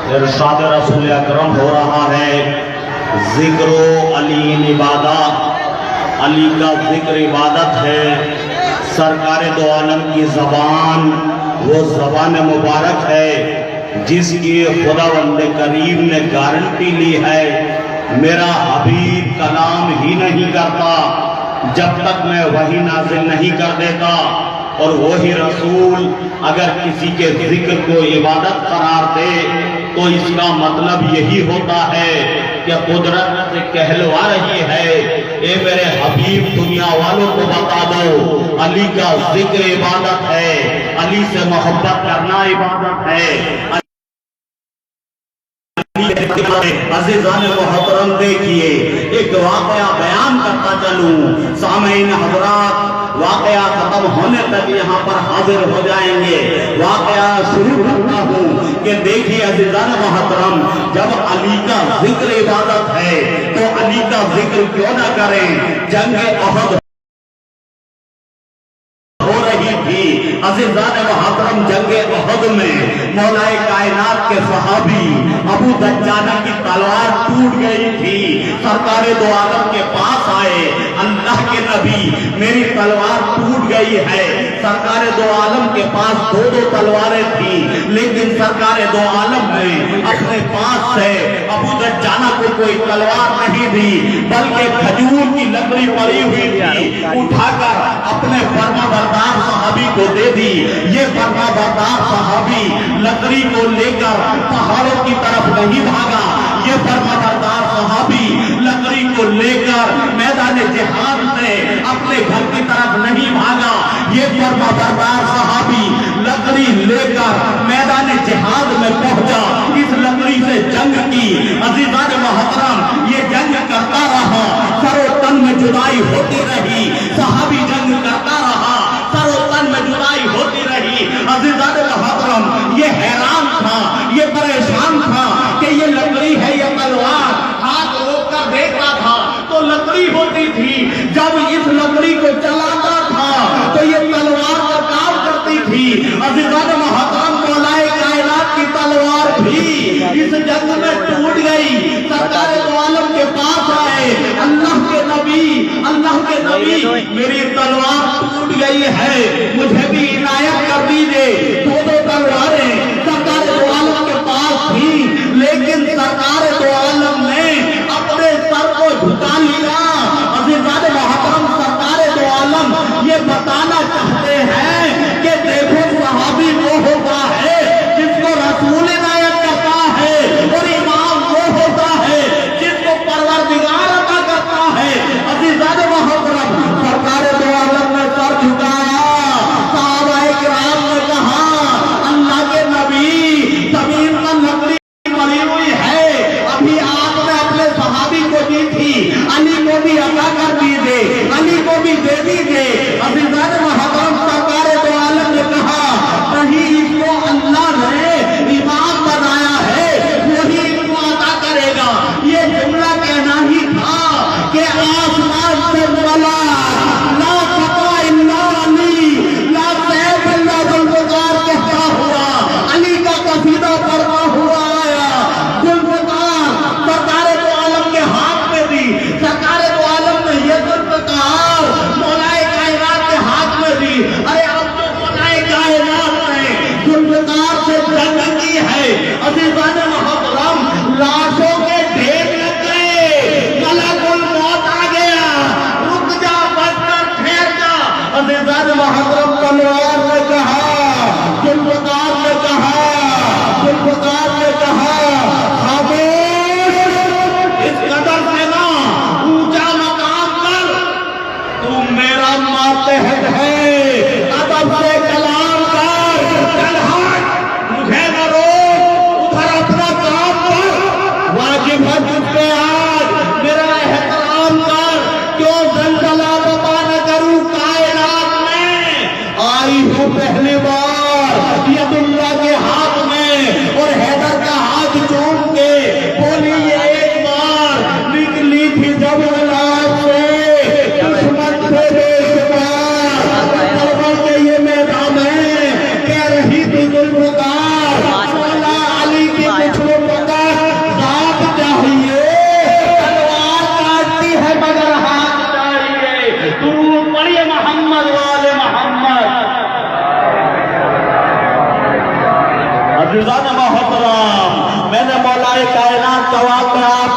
इरशाद रसूल अकरम हो रहा है, जिक्रो अली इबादत, अली का जिक्र इबादत है। सरकार दो आलम की ज़बान वो ज़बान मुबारक है जिसकी खुदावंद करीम ने गारंटी ली है, मेरा हबीब कलाम ही नहीं करता जब तक मैं वही नाजिल नहीं कर देता। और वही रसूल अगर किसी के जिक्र को इबादत करार दे तो इसका मतलब यही होता है कि कुदरत से कहलवा रही है, ए मेरे हबीब दुनिया वालों को बता दो अली का जिक्र इबादत है, अली से मोहब्बत करना इबादत है। अज़ीज़ान मोहतरम देखिए, एक वाक़या बयान करता चलूं, सामईन हज़रात, वाक़या खत्म होने तक यहाँ पर हाजिर हो जाएंगे। वाक़या शुरू करता हूँ कि देखिए अज़ीज़ान मोहतरम, जब अली का जिक्र इबादत है तो अली का जिक्र क्यों ना करें। जंग अहद हो रही थी अज़ीज़ान मोहतरम, जंग अहद में मौलाए कायनात के सहाबी अबू दज्जाना की तलवार टूट गई थी। सरकार दो आलम के पास आए, अल्लाह के नबी मेरी तलवार टूट गई है। सरकार दो आलम के पास दो दो तलवारें थी, लेकिन सरकार दो आलम ने अपने पास से अबू दज्जाना को कोई तलवार नहीं दी, बल्कि खजूर की लकड़ी पड़ी हुई थी, उठाकर अपने फर्माबरदार सहाबी को दे दी। ये फर्माबरदार सहाबी लकड़ी को लेकर पहाड़ों की तरफ नहीं भागा, ये फर्माबरदार सहाबी लकड़ी को लेकर मैदान जिहाद से अपने घर की तरफ नहीं भागा। ये फर्माबरदार सहाबी लकड़ी लेकर मैदान जिहाद में पहुंचा, इस लकड़ी से जंग की। अज़ीज़ान मोहतरम, ये जंग करता रहा, सरो तन में जुदाई होती रही, सहाबी जंग करता रहा, सरो तन में जुदाई होती रही। अज़ीज़ान मोहतरम, ये हैरान था, ये परेशान था कि ये लकड़ी है या तलवार। हाथ रोक कर देखता था तो लकड़ी होती थी, जब इस लकड़ी को चलाता था तो ये तलवार का काम करती थी। अज़ीज़ान मोहतरम, मौलाए कायनात की तलवार भी इस जंग में टूट गई। सरकार दो आलम के पास आए, अल्लाह के नबी मेरी तलवार टूट गई है, मुझे भी इनायत कर दीजिए। दो दो तलवारें सरकार दो आलम के पास थी, लेकिन सरकार दो आलम ने अपने सर को झुका लिया। अज़ीज़ान मोहतरम, सरकार दो आलम ये बताना चाहते हैं कि देखो सहाबी वो होता है जिसको रसूल इनायत करता है, और इमाम वो होता है जिसको परवरदिगार अता करता है। अज़ीज़ान मोहतरम, सरकार दो आलम ने सर झुकाया, सहाबाए किराम ने कहा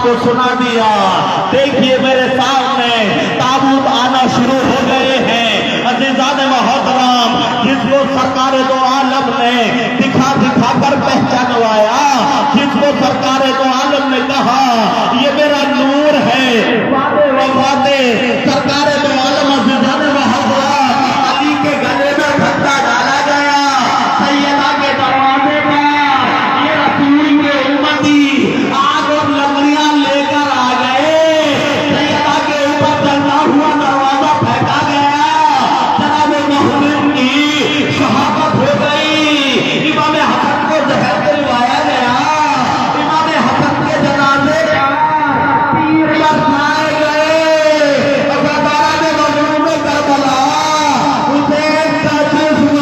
आपको सुना दिया। देखिए मेरे सामने ताबूत आना शुरू हो गए हैं। अज़ीज़ान मोहतरम, जिसको सरकार दो आलम ने दिखा दिखा कर पहचानवाया, जिसको सरकार दो आलम ने कहा ये मेरा नूर है, वादे वफाते सरकार दो आलम अज़ीज़ान मोहतरम अली के गले में धक्का डाला गया। सैयदा के दरवाजे पर ये रसूल के उम्मती आग और लकड़ियां लेकर आ गए। सैयदा के ऊपर जलता हुआ दरवाजा फेंका गया। जनाब मोहम्मद की शहादत हो गई। इमाम हसन को जहर दिलवाया गया। इमाम हसन के जनाजे का तीर बरसाए गए। अज़ादारा ने मजलूम करबला हुसैन का जिस्म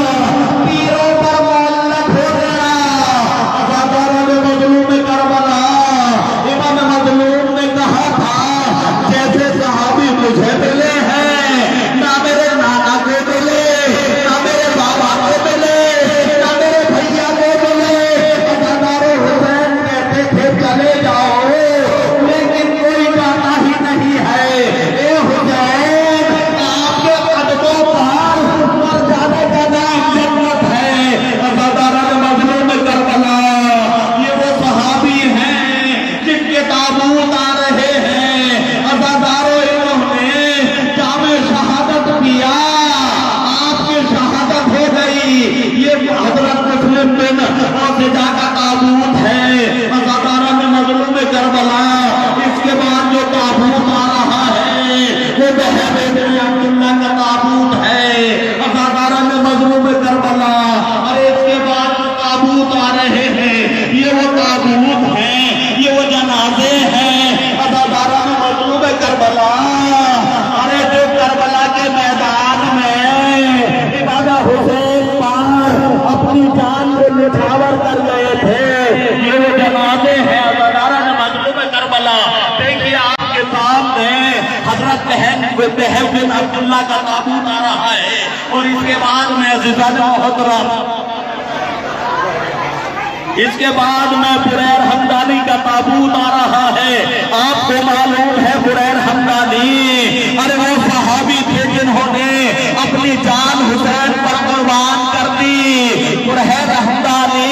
तीरों पर मुअल्लक हो गया। अज़ादारा ने मजलूम करबला, इमाम मजलूम ने कहा था जैसे सहाबी मुझे मिले हैं, ना मेरे नाना को मिले, ना मेरे बाबा को मिले, ना मेरे भैया को मिले। अज़ादारे हुसैन कहते थे चले जाओ, लेकिन कोई जाता ही नहीं है। ए हुसैन, आपके कदमों पर मर जाने का नाम जन्नत है। अज़ादारा ने मजलूम करबला, ये वो सहाबी हैं जिनके ताबूत आ रहे हैं। अज़ादारों, इन्होंने जामे शहादत किया, आपकी शहादत हो गई। ये हज़रत मुस्लिम बिन औसेजा का ताबूत है। अज़ादारा ने मजलूम करबला, इसके बाद जो ताबूत आ रहा है वो बहब बिन अब्दुल्लाह का ताबूत है। अज़ादारा ने मजलूम करबला, अरे इसके बाद जो ताबूत आ रहे हैं ये वो ताबूत हैं, ये वो जनाजे हैं। अज़ादारा ने मजलूम करबला, अरे जो करबला के मैदान में इमाम हुसैन पर अपनी जान को निछावर कर गए थे, ये वो जनाजे हैं। अज़ादारा ने मजलूम करबला, देखिए आपके सामने हजरत बहब बिन अब्दुल्लाह का ताबूत आ रहा है। और इसके बाद में अज़ीज़ान मोहतरम, इसके बाद में बुरैर हमदानी का ताबूत आ रहा है। आपको मालूम है बुरैर हमदानी, अरे वो सहाबी थे जिन्होंने अपनी जान हुसैन पर कुर्बान कर दी। बुरैर हमदानी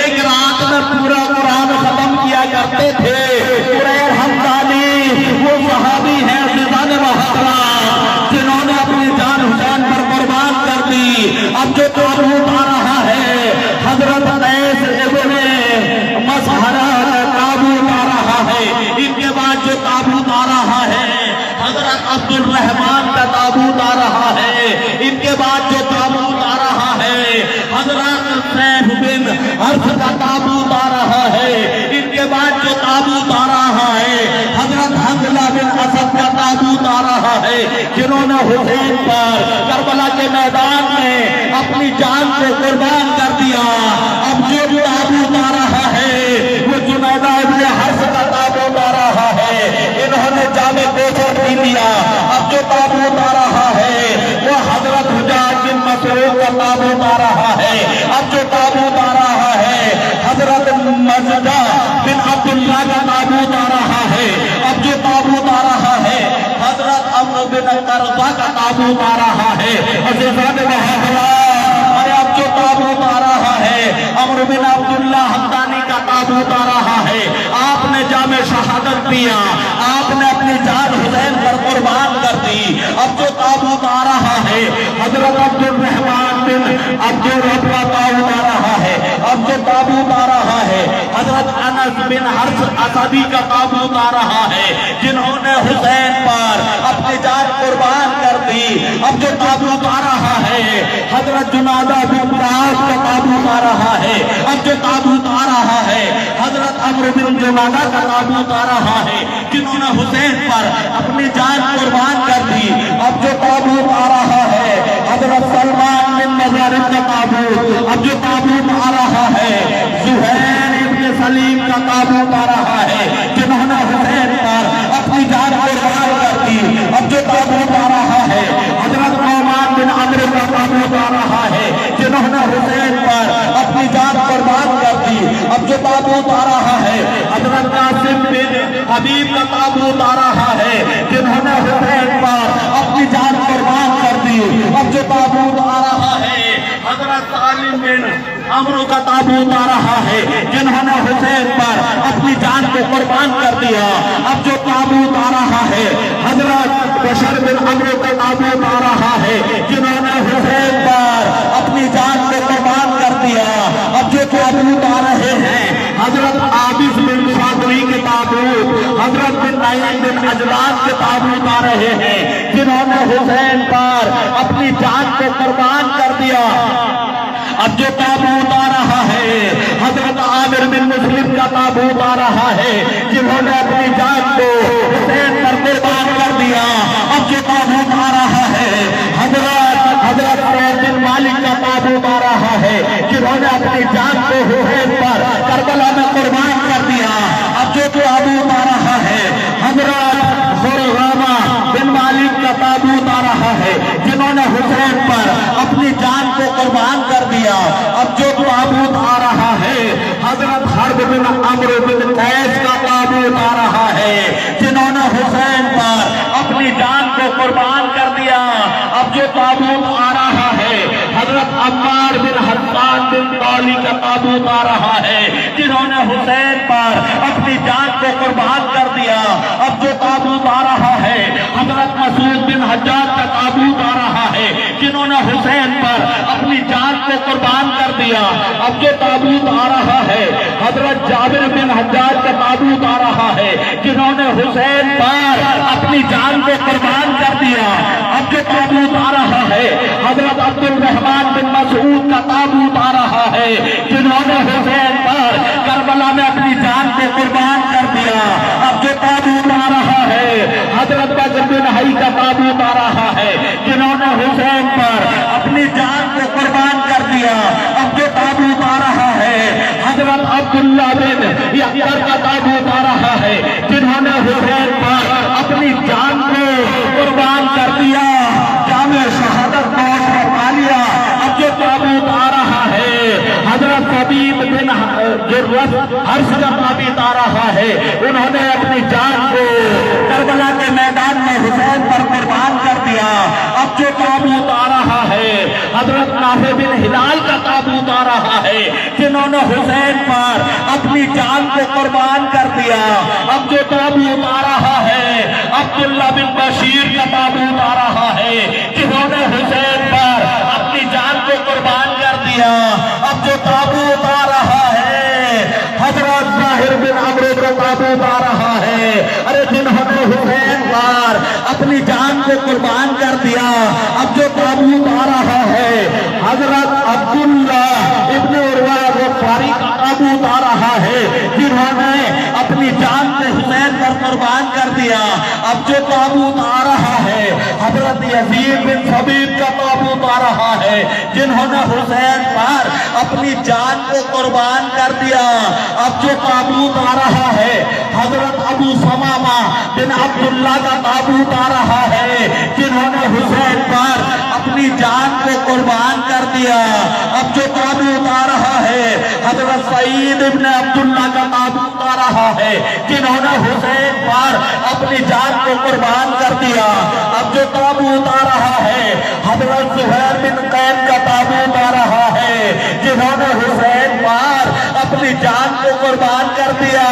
एक रात में पूरा कुरान खत्म किया करते थे। बुरैर हमदानी वो सहाबी है अज़ीज़ान मोहतरम जिन्होंने अपनी जान हुसैन पर कुर्बान कर दी। अब जो ताबूत आ रहा है हजरत अनैस इब्ने मसहरा का ताबूत आ रहा है। इनके बाद जो ताबूत आ रहा है हजरत अब्दुल रहमान का ताबूत आ रहा है। इनके बाद जो ताबूत आ रहा है हजरत सैफ बिन हर्ष का ताबूत आ रहा है। इनके बाद जो ताबूत आ रहा है हजरत हंजला बिन असद का ताबूत आ रहा है, जिन्होंने हुसैन पर करबला के मैदान में अपनी जान को कुर्बान कर दिया। अब जो ताबूत आ रहा है वो जुनैदा इब्ने हर्ष का ताबूत आ रहा है। इन्होंने जामे कोसर पी लिया। अब जो ताबूत आ रहा है वो हजरत हुजाज बिन मसरूक का ताबूत आ रहा है। अब जो ताबूत आ रहा है हजरत मजदा बिन अब्दुल्लाह का ताबूत आ रहा है। अब जो ताबूत आ रहा है हजरत अम्र बिन करजा का ताबूत आ रहा है। अज़ीज़ान मोहतरम, अरे अब जो ताबूत आ रहा है अम्र बिन अब्दुल्लाह हमदानी का ताबूत आ रहा है। आपने जामे शहादत पिया, आपने अपनी जान हुसैन पर कुर्बान कर दी। अब जो ताबूत आ रहा है हजरत अब्दुल रहमान बिन अब्दुल रब का ताबूत आ रहा है। अब जो ताबूत आ रहा है हजरत अनस बिन हर्ष असदी का ताबूत आ रहा है, जिन्होंने हुसैन पर अपनी जान कुर्बान कर दी। अब जो ताबूत आ रहा है हजरत जुनादा बिन कास का ताबूत आ रहा है। अब जो ताबूत आ रहा है हजरत अम्र बिन जुनादा का ताबूत आ रहा है, जिन्होंने हुसैन पर अपनी जान कुर्बान कर दी। अब जो ताबूत आ रहा है हजरत सलमान बिन मज़ारिब का ताबूत। अब जो ताबूत आ रहा है ज़ुहैर इब्ने सलीम का ताबूत आ रहा है, जिन्होंने हुसैन पर अपनी जान कुर्बान कर दी। अब जो ताबूत आ रहा है हजरत नौमान बिन अमर का ताबूत आ रहा है, जिन्होंने हुसैन पर अपनी जान कुर्बान कर दी। अब जो ताबूत आ रहा है हजरत कासिम बिन हबीब का ताबूत आ रहा है, जिन्होंने हुसैन पर अपनी जान कुर्बान कर दी। अब जो ताबूत आ रहा है हजरत सालिम बिन अमरू का ताबूत आ रहा है, जिन्होंने हुसैन पर अपनी जान को कुर्बान कर दिया। अब जो ताबूत आ रहा है हजरत बशर बिन अमरू का ताबूत आ रहा है, जिन्होंने हुसैन पर अपनी जान को कुर्बान कर दिया। अब जो ताबूत आ रहे हैं हजरत आबिस बिन फादरी के ताबूत, हजरत बिन नईम बिन अजलान के ताबूत आ रहे हैं, जिन्होंने हुसैन पर अपनी जान को कुर्बान कर दिया। अब जो ताबूत आ रहा है हजरत आमिर बिन मुस्लिम का ताबूत आ रहा है, जिन्होंने अपनी जान को हुसैन पर कुर्बान कर दिया। अब जो ताबूत आ रहा है हजरत सैयद बिन मालिक का ताबूत आ रहा है, जिन्होंने अपनी जान को हुसैन पर करबला में कुर्बान कर दिया। अब जो ताबूत आ रहा है हजरत खुररामा बिन मालिक का ताबूत आ रहा है, जिन्होंने हुसैन पर अपनी जान को कुर्बान कर दिया। अब जो ताबूत आ रहा है हजरत हर्ब बिन अमर बिन कैस का ताबूत आ रहा है, जिन्होंने हुसैन पर अपनी जान को कुर्बान कर दिया। अब जो ताबूत आ रहा है हजरत अम्मार बिन हस्सान बिन तौली का ताबूत आ रहा है, जिन्होंने हुसैन पर अपनी जान को कुर्बान कर दिया। अब जो ताबूत आ रहा है हजरत मसूद बिन हज्जाज का ताबूत आ रहा है, जिन्होंने हुसैन पर अपनी जान को कुर्बान कर दिया। अब जो ताबूत आ रहा है हजरत जाबिर बिन हज्जाज का ताबूत आ रहा है, जिन्होंने हुसैन पर अपनी जान को कुर्बान कर दिया। अब जो ताबूत आ रहा है हजरत अब्दुल रहमान बिन मसूद का ताबूत आ रहा है, जिन्होंने हुसैन पर करबला में अपनी जान को कुर्बान कर दिया। अब जो ताबूत आ रहा है हजरत बकर बिन हई का ताबूत आ रहा है, जिन्होंने हुसैन पर अपनी जान को कुर्बान कर दिया। अब जो ताबूत आ रहा है हजरत अब्दुल्ला बिन यकर का ताबूत आ रहा है, जिन्होंने हुसैन पर अपनी जान को कुर्बान कर दिया। जामे शहादत मौत पर पा लिया। अब जो ताबूत आ रहा है हजरत हबीब बिन जुर्रत हर्ष का ताबूत आ रहा है, उन्होंने अपनी जान को करबला के मैदान में हुसैन पर कुर्बान कर दिया। अब जो ताबूत आ रहा है हजरत नाफे बिन हिलाल का ताबूत आ रहा है, जिन्होंने हुसैन पर अपनी जान को कुर्बान कर दिया। अब जो ताबूत आ रहा है अब्दुल्ला बिन बशीर का ताबूत आ रहा है, जिन्होंने हुसैन पर अपनी जान को कुर्बान कर दिया। अब जो ताबूत आ रहा है हजरत जाहिर बिन अमर का ताबूत आ रहा है, अरे जिन्होंने हुसैन पर अपनी जान को कुर्बान कर दिया। अब जो ताबूत आ रहा है हजरत अब्दुल्ला इब्न उर्वा गफ्फारी का ताबूत आ रहा है, जिन्होंने अपनी जान को हुसैन पर कुर्बान कर दिया। अब जो ताबूत आ रहा है हजरत यजीद बिन सबीब का ताबूत आ रहा है, जिन्होंने हुसैन पर अपनी जान को कुर्बान कर दिया। अब जो ताबूत आ रहा है हजरत अबू समामा बिन अब्दुल्ला का ताबूत आ रहा है, जिन्होंने हुसैन पर अपनी जान को कुर्बान कर दिया। अब जो ताबूत आ रहा है हजरत सईद इब्न अब्दुल्ला का ताबूत आ रहा है, जिन्होंने हुसैन पर अपनी जान को कुर्बान कर दिया। अब जो ताबूत आ रहा है हजरत जुहैर बिन कैन का ताबूत आ रहा है, जिन्होंने हुसैन पर अपनी जान को कुर्बान कर दिया।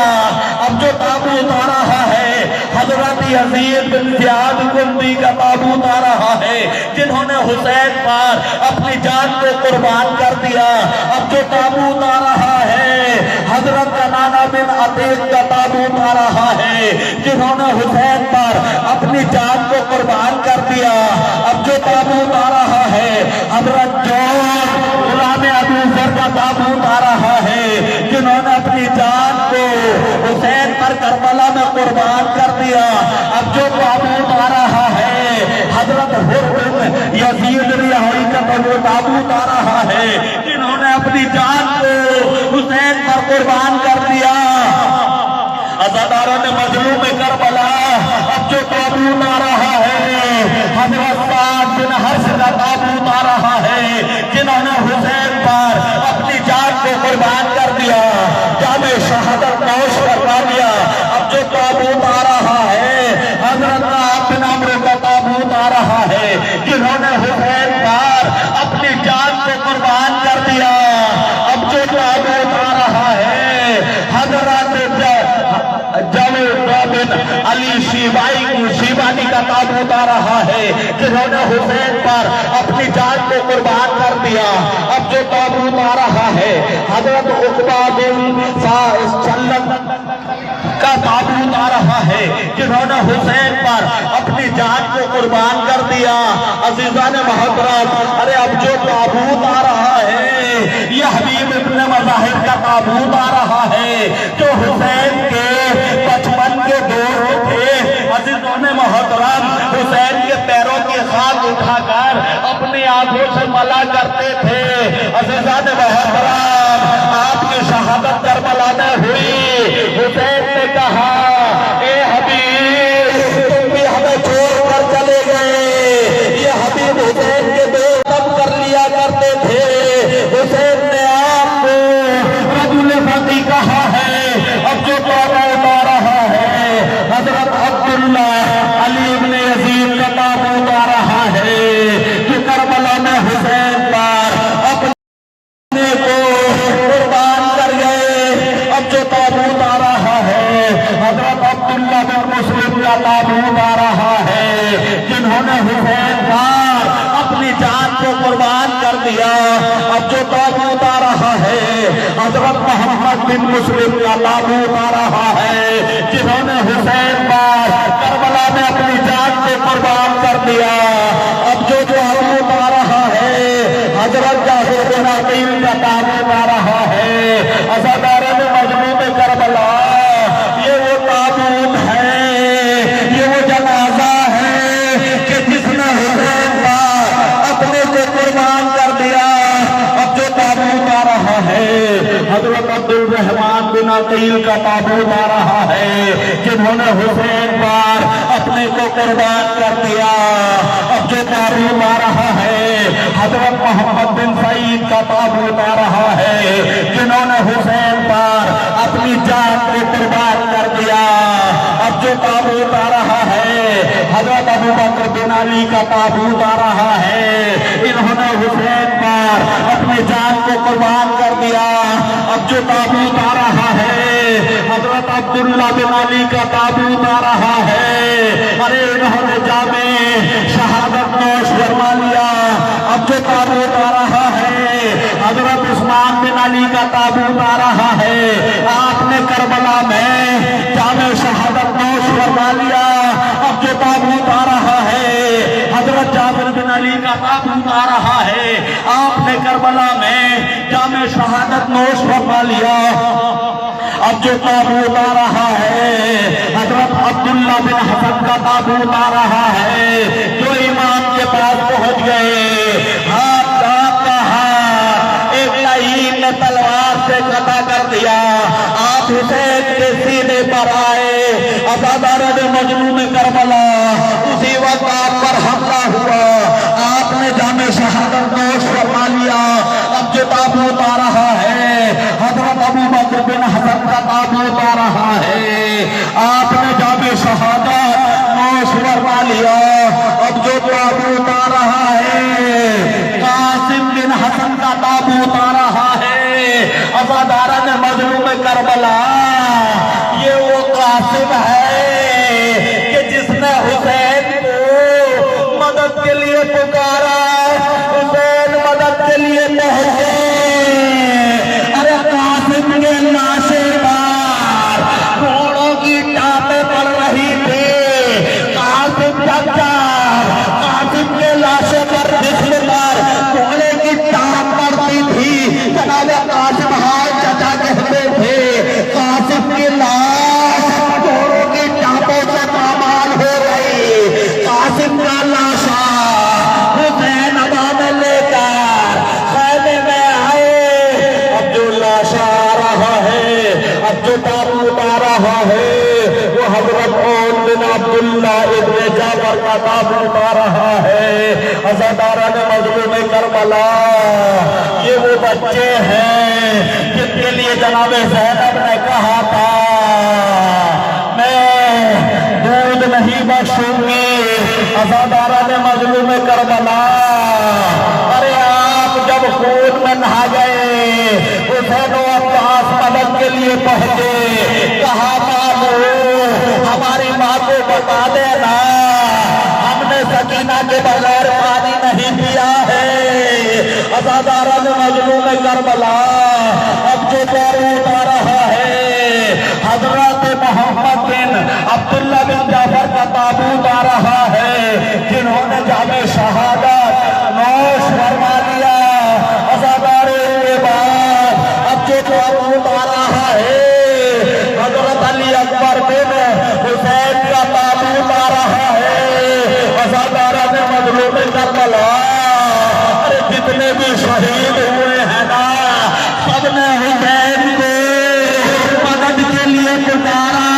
अब जो ताबूत आ रहा है हजरत यजीद बिन ज़ियाद कुंदी का ताबूत आ रहा है, जिन्होंने हुसैन पर अपनी जान को कुर्बान कर दिया। अब जो ताबूत आ रहा है हजरत कनाना बिन अतीक का ताबूत आ रहा है, जिन्होंने हुसैन पर अपनी जान को कुर्बान कर दिया। अब जो ताबूत आ रहा है हजरत जौहर गुलाम अबू ज़र का ताबूत आ रहा है, जिन्होंने अपनी जान को हुसैन पर करबला में कुर्बान कर दिया। अब जो ताबूत आ रहा है हजरत हुर यजीद रिहाई का ताबूत आ रहा है, जिन्होंने अपनी जान को हुसैन पर कुर्बान कर दिया। अज़ादारों ने मजलूम करबला। अब जो ताबूत आ रहा है हजरत साद बिन हर्ष का ताबूत आ रहा है, जिन्होंने हुसैन पर अपनी जान को कुर्बान कर दिया, जामे शहादत नौश करवा दिया। अब जो ताबूत अली शिवानी का ताबूत आ रहा है, जिन्होंने हुसैन पर अपनी जान को कुर्बान कर दिया। अब जो ताबूत आ रहा है हजरत उकबा बिन सल्लम का ताबूत आ रहा है, जिन्होंने हुसैन पर अपनी जान को कुर्बान कर दिया। अजीजान मोहतरम, अरे अब जो ताबूत आ रहा है ये हबीब इब्न मज़ाहिर का ताबूत आ रहा है, जो हुसैन के बचपन के दोस्त थे। अजीजान मोहतरम, हुसैन के पैरों की खाक उठाकर अपनी आंखों से मला करते थे। अजीजान मोहतरम, आपकी शहादत करबला में हुई। हुसैन ने कहा, ए हबीब तुम भी हमें छोड़ कर चले गए। ये हबीब हुसैन के दो दम कर लिया करते थे। हुसैन ने आपको रजुल फती कहा है। अब जो ताबूत आ रहा है हजरत अब्दुल्ला अली इब्न यजीद का ताबूत आ रहा है, जो करबला में हुसैन पर अपने को कुर्बान कर गए। अब जो ताबूत आ रहा है हजरत अब्दुल्ला बिन मुस्लिम का ताबूत आ रहा है, जिन्होंने हुसैन पर अपनी जान को कुर्बान कर दिया। अब जो ताबूत आ रहा है हजरत मोहम्मद बिन मुस्लिम का ताबूत आ रहा है, जिन्होंने हुसैन पर करबला में अपनी जान को कुर्बान कर दिया। अब जो ताबूत आ रहा है हजरत जाफर बिन अकील का ताबूत आ रहा है। अज़ादारन मजनून करबला, ये वो ताबूत है, ये वो जनाजा है कि जिसने हुसैन पर अपने को कुर्बान कर दिया। अब जो ताबूत आ रहा है हजरत अब्दुल रहमान बिन अकील का ताबूत आ रहा है, जिन्होंने हुसैन पर अपने को कुर्बान कर दिया। अब जो ताबूत आ रहा है हजरत मोहम्मद बिन सईद का ताबूत आ रहा है, जिन्होंने हुसैन पर अपनी जान को कुर्बान कर दिया। अब जो ताबूत आ रहा है हजरत अबू बकर बिन अली का ताबूत आ रहा है, इन्होंने हुसैन पर अपनी जान को कुर्बान कर दिया। अब जो ताबूत आ रहा है हजरत अब्दुल्ला बिन अली का ताबूत आ रहा है, अरे इन्होंने जामे शहादत नोश फरमा लिया। अब जो ताबूत आ रहा है हजरत उस्मान बिन अली का ताबूत आ रहा है, आपने करबला में जामे शहादत नोश फरमा लिया। अब जो ताबूत आ रहा है हजरत जाबिर बिन अली का ताबूत आ रहा है, आपने करबला में जामे शहादत नोश फरमा लिया। अब जो ताबूत आ रहा है हजरत अब्दुल्ला बिन हसन का ताबूत आ रहा है, जो इमाम के पास पहुंच गए। हाथ का हाथ एक लईम ने तलवार से कटा कर दिया। आप हुसैन के सीने पर आए। अज़ादारन मजनून करबला, उसी वक्त आप पर हमला हुआ, आपने जामे शहादत नोश फरमा लिया। अब जो ताबूत आ रहा है हजरत अबू बकर बिन हसन का ताबूत आ रहा है, आपने जामे शहादत नोश फरमा लिया। अब जो ताबूत आ रहा है कासिम बिन हसन का ताबूत आ रहा है। अज़ादारन मजनून करबला, ये वो कासिम है कि जिसने हुसैन को मदद के लिए पुकारा, हुसैन मदद के लिए पहुंचे। अरे कासिम के लाशेदार घोड़ों की टापें पड़ रही थी। कासिम चाचा, कासिम के लाशे पर बिस्मिल्लाह घोड़े की टाप पड़ती थी। जनाब कासिम हाथ चाचा कहते थे, कासिम की लाश घोड़ों की टापों से पामाल हो गई। कासिम का लाशा हुसैन अबा में लेकर खैमे में आए। अब जो लाशा आ रहा है, अब जो ताबूत आ रहा है वो हजरत ओन बिन अब्दुल्ला इब्न जाफर का ताबूत आ रहा है। अज़ादारन मजलूम करबला, ये वो बच्चे हैं जिनके लिए जनाब ज़ैनब ने कहा था, मैं दूध नहीं बख्शूंगी। अज़ादारन मजलूम करबला, अरे आप जब खून में नहा गए, हुसैन अब्बास मदद के लिए पहुंचे। कहा हमारी माँ बता देना, हमने सकीना के बगैर पानी नहीं पिया है। अज़ादारन मजलूम करबला अब जो दौर उठा रहा है, हजरत मोहम्मद बिन अब्दुल्ला बिन जाफर का ताबूत आ रहा है, जिन्होंने जामे शहादत नौश फरमा लिया। अज़ादारे के बाद अब जो ताबूत आ रहा है, हजरत अली अकबर बिन हुसैन का ताबूत आ रहा है। अज़ादारन मजलूम करबला, अरे जितने भी शहीद हुए हैं ना, सबने हुसैन को मदद के लिए पुकारा।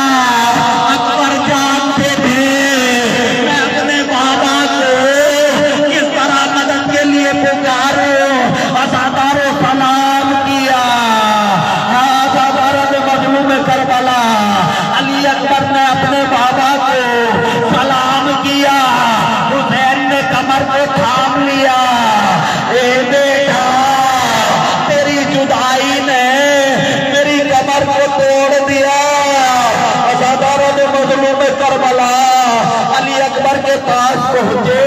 अकबर जानते थे मैं अपने बाबा को किस तरह मदद के लिए पुकारूं। अज़ादारो सलाम किया। अज़ादारन मजलूम करबला, अली अकबर ने अपने बाबा को सलाम किया। हुसैन ने कमर को थाम लिया। ए बेटा, तेरी जुदाई ने मेरी कमर को तोड़ दिया। अज़ादारन मजलूम करबला अली अकबर के पास पहुंचे।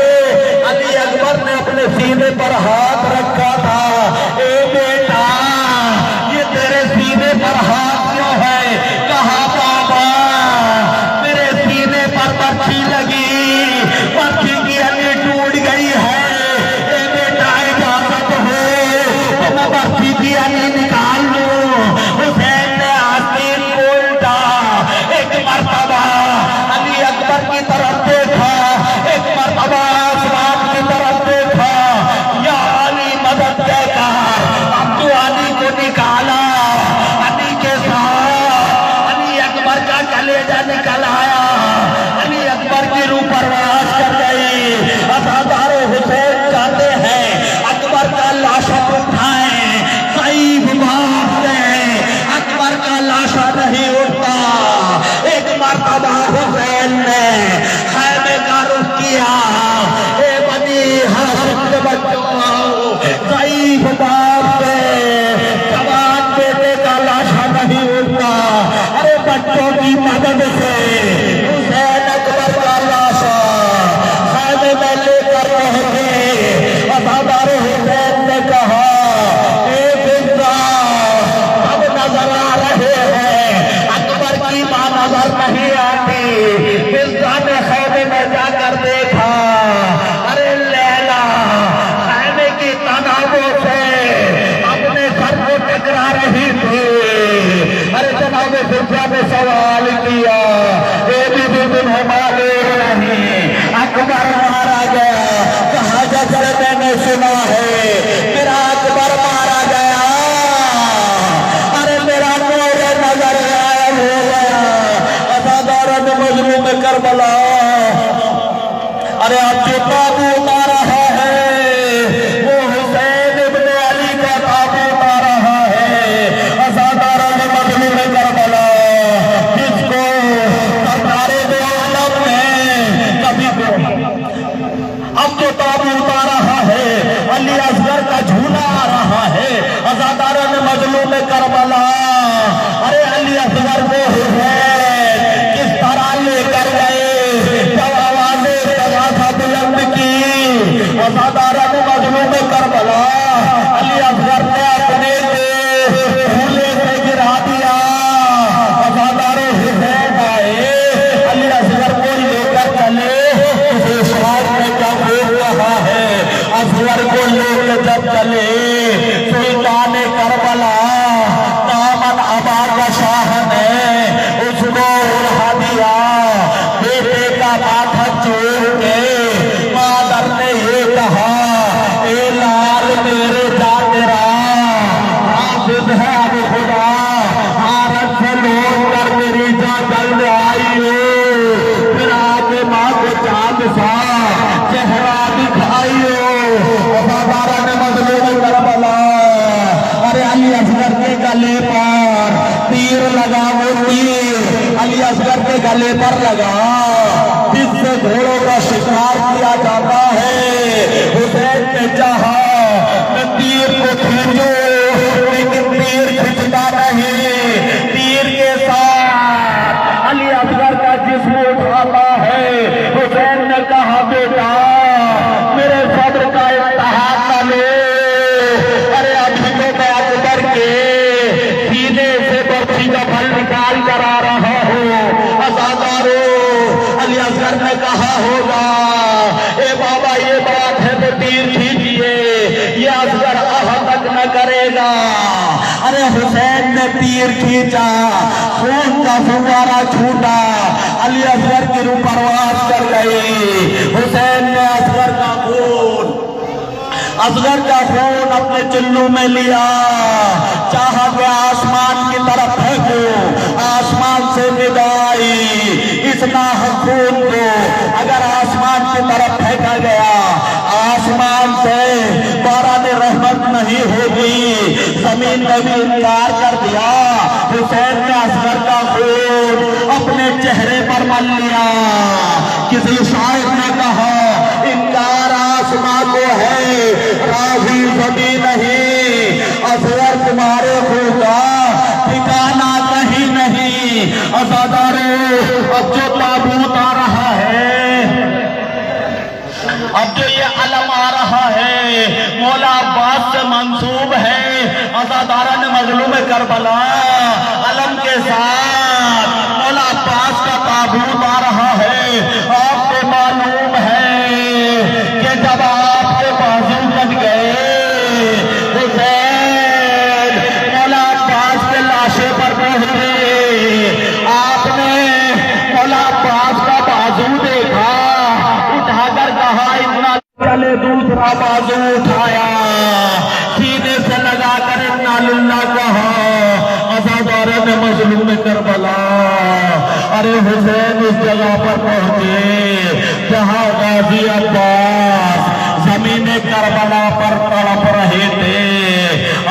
अली अकबर ने अपने सीने पर हाथ रखा था। ए बेटा, ये तेरे सीने पर हाथ क्यों है? कहा बाबा, मेरे सीने पर बर्फी लगी, बर्फी की अली टूट गई है। ए बेटा, इजाजत हो तो मैं बर्फी की अली निकाल लूं। हुसैन ने आस्तीन को उल्टा, एक मर्तबा अली अकबर की तरफ देखा, एक मर्तबा आसमान की तरफ देखा। या अली मदद देगा। अब तो अली को निकाला। अली के साथ अली अकबर का कलेजा निकल आया। अली अकबर की रूह परवास कर गई। अज़ादारो हुसैन चाहते हैं अकबर का लाशा उठाए, सही बात है, अकबर का लाशा नहीं उठता। एक मर्तबा हुसैन ने खैमे का रुख किया। ए बनी हाशिम के बच्चों, सही बात है, जवान बेटे का लाशा नहीं उठता। अरे बच्चों की मदद से हुसैन अकबर का लाशा खैमे में लेकर पहुंचे। अज़ादारो हुसैन ने कहा, ए बिंदा, सब नजर आ रहे हैं, अकबर की मां नजर नहीं आती। बिंदा ने खैमे में जाकर देखा। अरे लैला खैमे की तनावों से अपने सर को टकरा रही थी। अरे जनाब बिंदा ने सवाल किया, ए बीबी बिन हमारे नहीं, अकबर मारा गया। कहा जैसे मैंने सुना है मेरा अकबर मारा गया। अरे मेरा नूर नजर गायब हो गया। अज़ादारन मजलूम करबला, अरे अब जो ताबूत आ रहा है वो हुसैन इब्न अली का ताबूत आ रहा है। अज़ादारन मजलूम करबला, जिसको सरकारे दो आलम ने कभी अब जो ताबूत आ रहा है, अली असगर का झूला आ रहा है। अज़ादारन मजलूम करबला, अरे अली असगर को हुसैन किस तरह लेकर गए, जब आवाज़ें तगाज़ा बुलंद की। अज़ादारन मजलूम करबला, अली असगर ने अपने को झूले से गिरा दिया। अज़ादारो हुसैन आए, अली असगर को लेकर चले। उस शायर ने क्या बोल रहा है, असगर को लेकर जब चले, सुल्तान करबला दामन अबा का शाह ने उसको उड़ा दिया। बेटे का माथा चोर के मादर ने ये कहा, ए लाल मेरे जागरा, हाफिज है अब खुदा, भारत से लौट कर मेरी जान जल्द आई हो। फिर आके माँ को चांद सा चेहरा दिखाइयो। अज़ादारन मजलूम करबला, अरे अली असगर के गले पर तीर लगा। वो तीर अली असगर के गले पर लगा, जिससे घोड़ों का शिकार किया जाता है। हुसैन ने चाहा मैं तीर को खींचो, लेकिन तीर खींचता नहीं। तीर के साथ अली असगर का जिस्म उठाता है। तीर खींचा, खून का फुव्वारा छूटा, अली असगर की रूह परवास कर गई। हुसैन ने असगर का खून अपने चुल्लू में लिया, चाहा कि आसमान की तरफ फेंको, आसमान से निगाही इस नाहक खून को अगर आसमान की तरफ फेंका गया, आसमान से बाराने रहमत नहीं होगी, जमीन ने भी इनकार कर दिया। हुसैन ने असगर का खून अपने चेहरे पर मल लिया। किसी शायर ने कहा, इनकार आसमां को है, राजी जमीन नहीं, असगर तुम्हारे खून का ठिकाना कहीं नहीं। अज़ादारो, अब जो ताबूत आ रहा है, अब जो ये अलम आ रहा है, मौला अब्बास से मंसूब है। अज़ादारान मज़लूम करबला अलम के साथ मौला अब्बास का ताबूत आ रहा है। आपको मालूम है कि जब आपके बाजू कट गए, हुसैन मौला अब्बास के लाशे पर पहुंचे, आपने मौला अब्बास का बाजू देखा, उठाकर कहा इतना, चले दूसरा बाजू उठाया, सीने से लगाकर इन्ना लिल्लाह कहा। अज़ादारान मज़लूम करबला, अरे हुसैन उस जगह पर पहुंचे जहां गाजी अब्बास जमीने करबला पर तड़प रहे थे।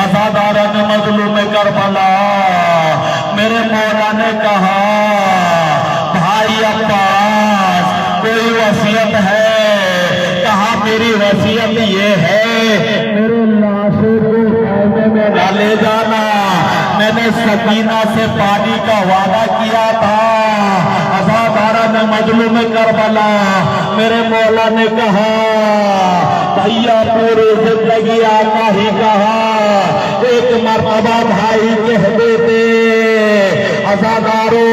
अज़ादारान मज़लूम करबला, मेरे मौला ने कहा, भाई अब्बास कोई वसीयत है? कहा, मेरी वसीयत ये है, मेरे लाशों को खाने में डाले जाना, मैंने सकीना से पानी का वादा किया था। अज़ादारान मज़लूम करबला, मेरे मौला ने कहा, भैया पूरी जिंदगी आका ही कहा, एक मरतबा भाई कह देते। अज़ादारो,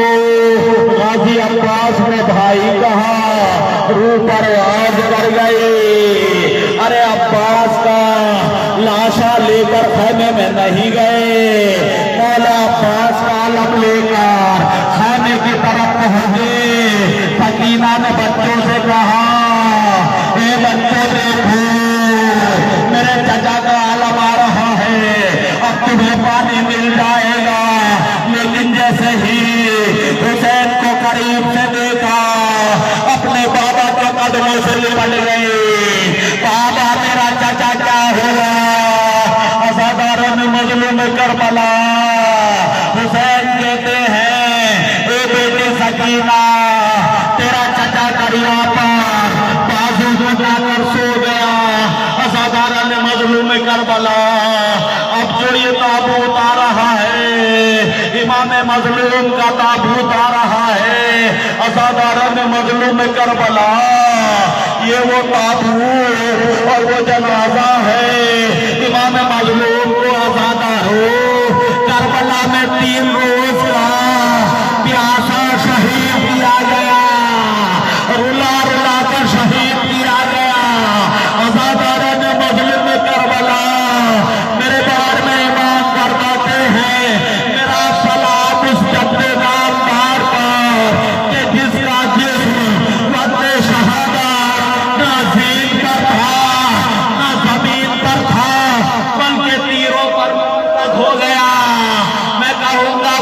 गाजी अब्बास ने भाई कहा, रूह परवाज़ कर गई। अरे अब्बास का लाशा लेकर खाने में नहीं गए, मौला अब्बास का आलम लेकर खाने की तरफ पहुंचे। सकीना ने बच्चों से कहा, ए बच्चों देखो, मेरे चाचा का आलम आ रहा है, अब तुम्हें पानी मिल जाएगा। लेकिन जैसे ही हुसैन को करीब से देखा, अपने बाबा के कदमों से लिपट गए। बाबा, मेरा चाचा क्या हुआ? अज़ादारान मज़लूम करबला, हुसैन कहते हैं, ए बेटी सकीना, तेरा चाचा दरिया पर बाजू उठाकर सो गया। अज़ादारान मज़लूम करबला, अब जो ये ताबूत आ रहा है, इमाम मज़लूम का ताबूत आ रहा है। अज़ादारान मज़लूम करबला, ये वो ताबूत और वो जनाजा है। इमाम मज़लूम को अज़ादारो करबला में 3 रोज का प्यासा शहीद किया गया, रुला रुला कर शहीद किया गया। अज़ादारान मज़लूम करबला, मेरे बार में ईमान कर पाते हैं, मेरा सलाम उस जब्बेदार पार पर कि जिसका जिस्म वक़्त शहादत ना ज़मीन पर था, ना जमीन पर था, बल्कि तीरों पर मुंतक हो गया। मैं कहूँगा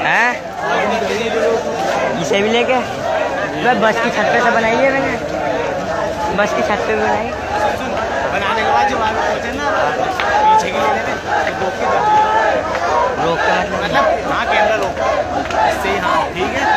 हैं? इसे भी लेके मैं बस की छत पे से बनाई है मैंने, बस की छत पे भी बनाई। बनाने के बाद जो वहाँ पे पहुँचे ना पीछे की लेने में रोक के रोक के मतलब हाँ कैमरा रोक इससे ही हाँ ठीक है।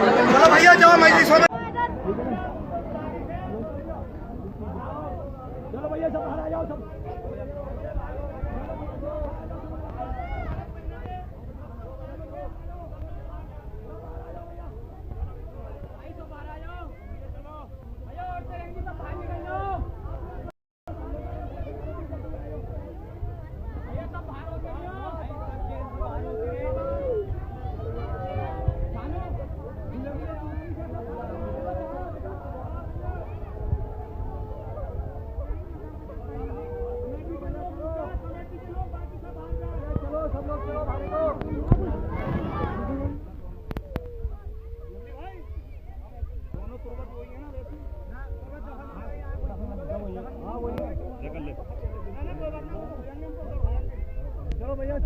चलो भैया जाओ मजलिस में। चलो भैया सब बाहर आ जाओ सब। चलो भैया